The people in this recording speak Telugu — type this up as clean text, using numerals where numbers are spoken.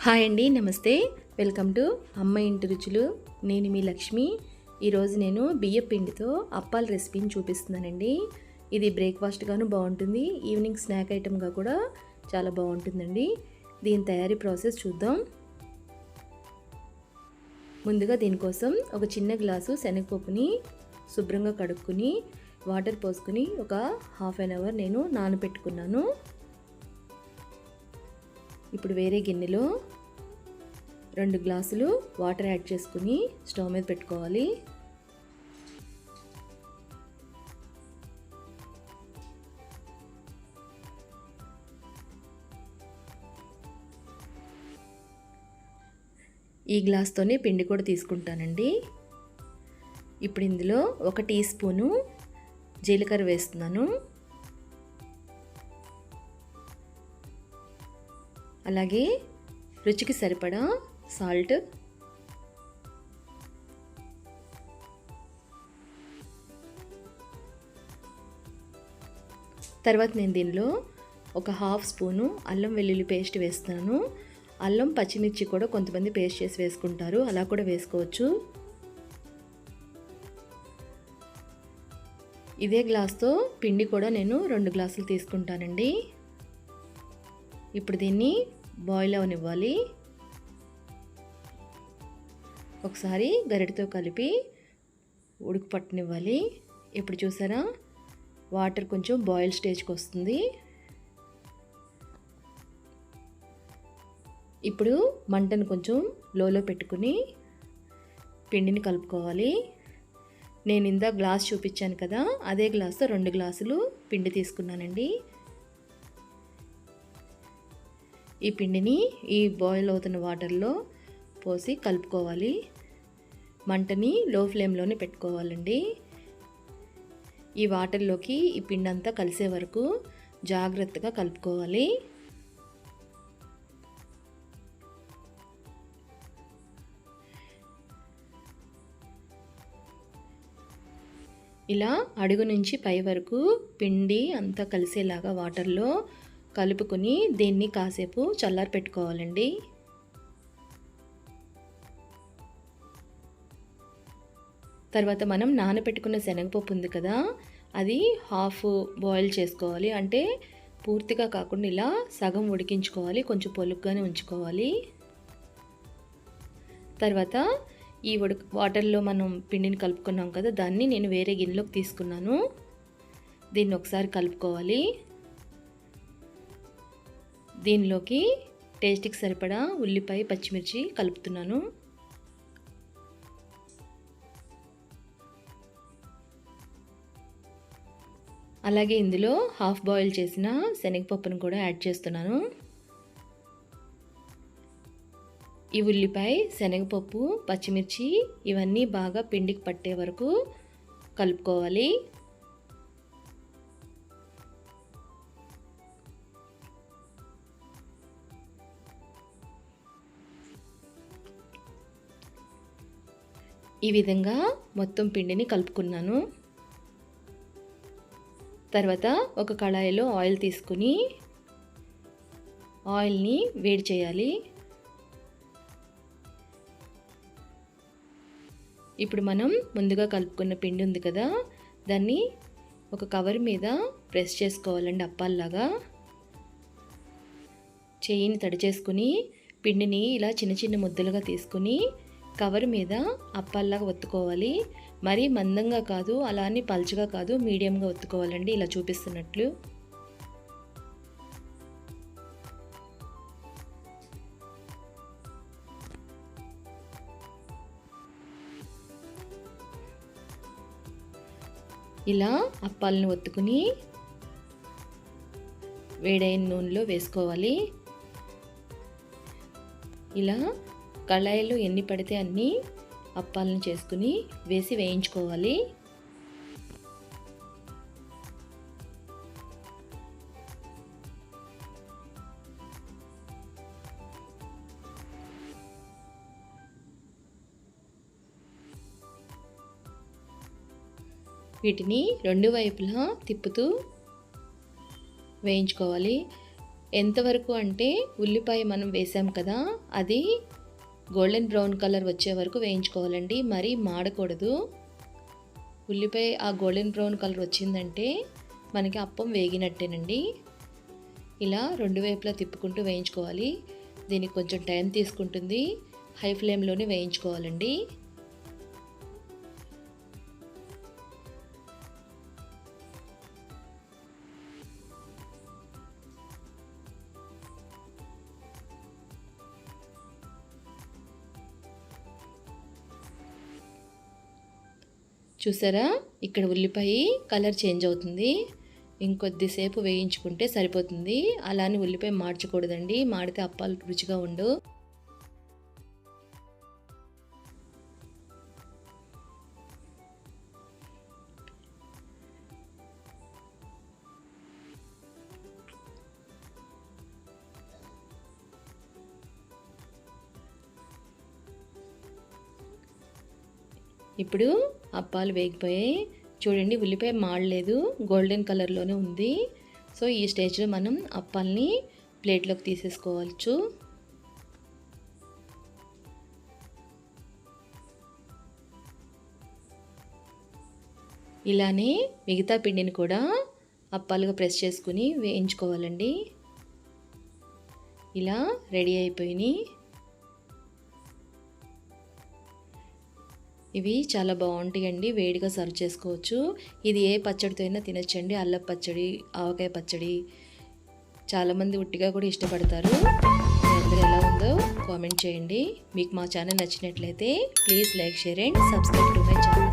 హాయ్ అండి, నమస్తే. వెల్కమ్ టు అమ్మ ఇంటి రుచులు. నేను మీ లక్ష్మి. ఈరోజు నేను బియ్యం పిండితో అప్పాల రెసిపీని చూపిస్తున్నానండి. ఇది బ్రేక్ఫాస్ట్గాను బాగుంటుంది, ఈవినింగ్ స్నాక్ ఐటమ్గా కూడా చాలా బాగుంటుందండి. దీని తయారీ ప్రాసెస్ చూద్దాం. ముందుగా దీనికోసం ఒక చిన్న గ్లాసు శనగపప్పుని శుభ్రంగా కడుక్కుని వాటర్ పోసుకుని ఒక హాఫ్ అన్ అవర్ నేను నానబెట్టుకున్నాను. ఇప్పుడు వేరే గిన్నెలో 2 గ్లాసులు వాటర్ యాడ్ చేసుకుని స్టవ్ మీద పెట్టుకోవాలి. ఈ గ్లాస్తోనే పిండి కూడా తీసుకుంటానండి. ఇప్పుడు ఇందులో 1 టీ స్పూను జీలకర్ర వేస్తున్నాను. అలాగే రుచికి సరిపడా సాల్ట్, తర్వాత నేను దీనిలో ఒక హాఫ్ స్పూను అల్లం వెల్లుల్లి పేస్ట్ వేస్తున్నాను. అల్లం పచ్చిమిర్చి కూడా కొంతమంది పేస్ట్ చేసి వేసుకుంటారు, అలా కూడా వేసుకోవచ్చు. ఇదే గ్లాస్తో పిండి కూడా నేను 2 గ్లాసులు తీసుకుంటానండి. ఇప్పుడు దీన్ని బాయిల్ అవనివ్వాలి. ఒకసారి గరిటెతో కలిపి ఉడుకు పట్టనివ్వాలి. ఇప్పుడు చూసారా, వాటర్ కొంచెం బాయిల్ స్టేజ్కి వస్తుంది. ఇప్పుడు మంటను కొంచెం లోలో పెట్టుకుని పిండిని కలుపుకోవాలి. నేను ఇందాక గ్లాస్ చూపించాను కదా, అదే గ్లాస్తో 2 గ్లాసులు పిండి తీసుకున్నానండి. ఈ పిండిని ఈ బాయిల్ అవుతున్న వాటర్లో పోసి కలుపుకోవాలి. మంటని లో ఫ్లేమ్లోనే పెట్టుకోవాలండి. ఈ వాటర్లోకి ఈ పిండి అంతా కలిసే వరకు జాగ్రత్తగా కలుపుకోవాలి. ఇలా అడుగు నుంచి పై వరకు పిండి అంతా కలిసేలాగా వాటర్లో కలుపుకొని దీన్ని కాసేపు చల్లారి పెట్టుకోవాలండి. తర్వాత మనం నానబెట్టుకున్న శనగపప్పు ఉంది కదా, అది హాఫ్ బాయిల్ చేసుకోవాలి. అంటే పూర్తిగా కాకుండా ఇలా సగం ఉడికించుకోవాలి, కొంచెం పొలుగ్గానే ఉంచుకోవాలి. తర్వాత ఈ వాటర్లో మనం పిండిని కలుపుకున్నాం కదా, దాన్ని నేను వేరే గిన్నెలోకి తీసుకున్నాను. దీన్ని ఒకసారి కలుపుకోవాలి. దీనిలోకి టేస్ట్కి సరిపడా ఉల్లిపాయ, పచ్చిమిర్చి కలుపుతున్నాను. అలాగే ఇందులో హాఫ్ బాయిల్ చేసిన శనగపప్పును కూడా యాడ్ చేస్తున్నాను. ఈ ఉల్లిపాయ, శనగపప్పు, పచ్చిమిర్చి ఇవన్నీ బాగా పిండికి పట్టే వరకు కలుపుకోవాలి. ఈ విధంగా మొత్తం పిండిని కలుపుకున్నాను. తర్వాత ఒక కళాయిలో ఆయిల్ తీసుకుని ఆయిల్ని వేడి చేయాలి. ఇప్పుడు మనం ముందుగా కలుపుకున్న పిండి ఉంది కదా, దాన్ని ఒక కవర్ మీద ప్రెస్ చేసుకోవాలండి, అప్పాల్లాగా. చేయిని తడి చేసుకుని పిండిని ఇలా చిన్న చిన్న ముద్దలుగా తీసుకుని కవర్ మీద అప్పాల్లాగా ఒత్తుకోవాలి. మరీ మందంగా కాదు, అలా అని పల్చగా కాదు, మీడియంగా ఒత్తుకోవాలండి, ఇలా చూపిస్తున్నట్లు. ఇలా అప్పాలను ఒత్తుకుని వేడైన నూనెలో వేసుకోవాలి. ఇలా కళాయిలో ఎన్ని పడితే అన్ని అప్పాలను చేసుకుని వేసి వేయించుకోవాలి. వీటిని 2 వైపులా తిప్పుతూ వేయించుకోవాలి. ఎంతవరకు అంటే ఉల్లిపాయ మనం వేసాం కదా, అది గోల్డెన్ బ్రౌన్ కలర్ వచ్చే వరకు వేయించుకోవాలండి. మరీ మాడకూడదు. ఉల్లిపాయ ఆ గోల్డెన్ బ్రౌన్ కలర్ వచ్చిందంటే మనకి అప్పం వేగినట్టేనండి. ఇలా రెండు వైపులా తిప్పుకుంటూ వేయించుకోవాలి. దీనికి కొంచెం టైం తీసుకుంటుంది. హై ఫ్లేమ్లోనే వేయించుకోవాలండి. చూసారా, ఇక్కడ ఉల్లిపాయ కలర్ చేంజ్ అవుతుంది. ఇంకొద్దిసేపు వేయించుకుంటే సరిపోతుంది. అలానే ఉల్లిపాయ మార్చకూడదండి, మాడితే అప్పాలు రుచిగా ఉండు. ఇప్పుడు అప్పాలు వేగిపోయాయి. చూడండి, ఉల్లిపాయ మాడలేదు, గోల్డెన్ కలర్లోనే ఉంది. సో ఈ స్టేజ్లో మనం అప్పాలని ప్లేట్లోకి తీసేసుకోవచ్చు. ఇలానే మిగతా పిండిని కూడా అప్పాలుగా ప్రెస్ చేసుకుని వేయించుకోవాలండి. ఇలా రెడీ అయిపోయినాయి. ఇవి చాలా బాగుంటాయండి, వేడిగా సర్వ్ చేసుకోవచ్చు. ఇది ఏ పచ్చడితో అయినా తినచ్చండి. అల్లం పచ్చడి, ఆవకాయ పచ్చడి, చాలామంది ఉట్టిగా కూడా ఇష్టపడతారు. మీ అందరూ ఎలా ఉందో కామెంట్ చేయండి. మీకు మా ఛానల్ నచ్చినట్లయితే please like, share and subscribe to my